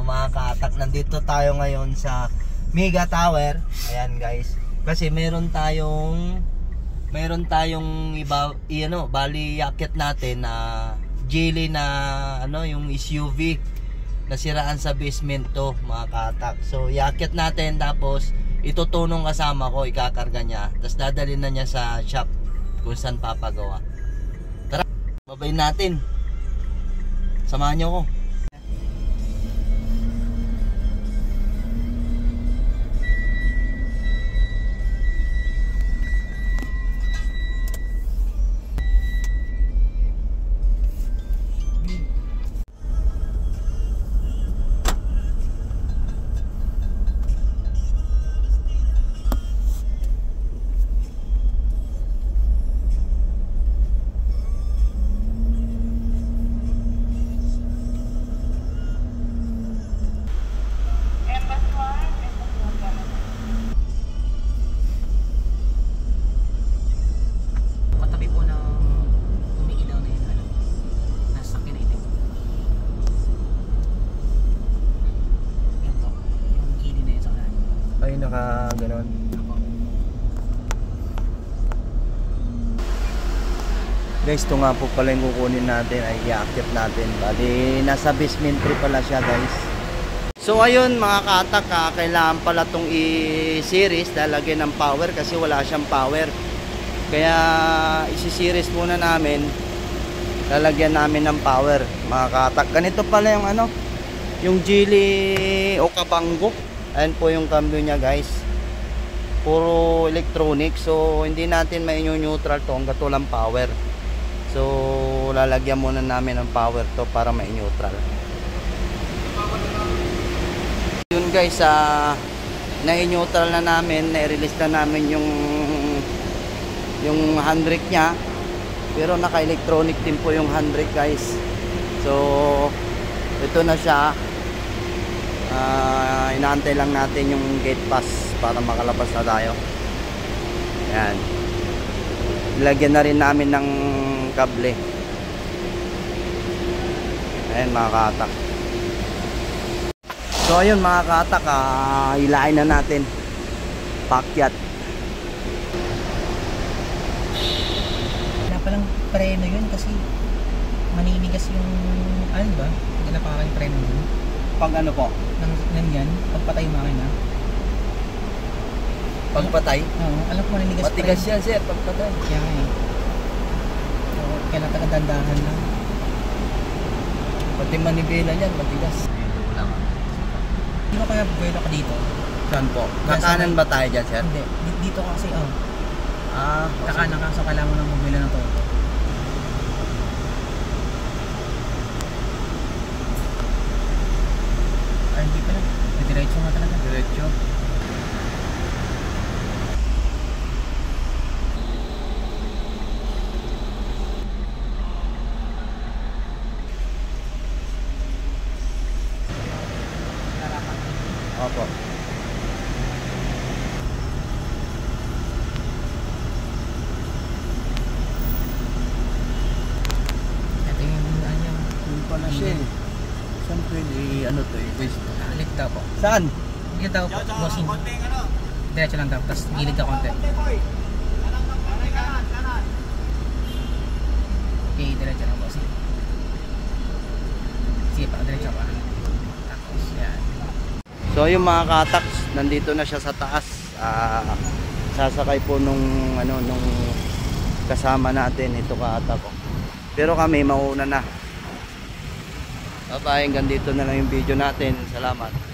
mga ka-atak, nandito tayo ngayon sa Mega Tower. Ayan guys, kasi meron tayong bali yakit natin na Geely na yung SUV nasiraan sa basement to, mga ka-atak. So yakit natin, tapos itutunong kasama ko, ikakarga niya, tapos dadalhin na niya sa shop kung saan papagawa. Tara, babayin natin. Samahan niyo ko. Ay, naka-ganon. Guys, ito nga po pala yung kukunin natin, ay i-active natin. Bali, nasa basement 3 pala siya guys. So ayun mga ka-atak, kailangan pala itong i-series, lalagyan ng power kasi wala siyang power. Kaya isi-series muna namin, lalagyan namin ng power mga ka-atak. Ganito pala yung yung Geely Okavango. Ayan po yung cambio niya guys, puro electronic, so hindi natin mai-neutral to hanggat walang power. So lalagyan muna namin ng power to para mai-neutral. Yun guys, na-neutral na namin, na-release na namin yung handbrake niya, pero naka-electronic din po yung handbrake guys. So ito na siya. Inaantay lang natin yung gate pass para makalabas na tayo. Ayan, ilagyan na rin namin ng kable. Ayan mga ka-atak. So ayun mga ka-atak, hilain na natin, pakyat. Wala palang preno yun kasi maninigas yung ba? Wala pa kayong preno yun. Pag po? Ganyan, pagpatay mo makina. Pagpatay? Oo, alam ko maninigas. Matigas yan sir, pagpatay. Kaya nga eh. So, kailangan taga-dandahan lang. Pati manibela yan, matigas. Di ba kaya buwelo ka dito? Saan po? Kakanan ba tayo dyan sir? Hindi, dito kasi kakanan ka, so kailangan mo ng buwelo na to. Ay, hindi pala. Diretso nga talaga. Diretso. Opo. Ito yung Yung pala siya eh. Saan pwede to eh? Alit daw po. Saan? Gilid daw po. Bossing. Diretso lang daw. Tapos gilid ka konti. Okay, diretso lang bossing. Sige pa, diretso pa. Tapos yan. So yung mga ka-atak, nandito na siya sa taas. Sasakay po nung kasama natin, ito ka-atak ko. Pero kami mauna na. Bye-bye, hanggang dito na lang yung video natin. Salamat.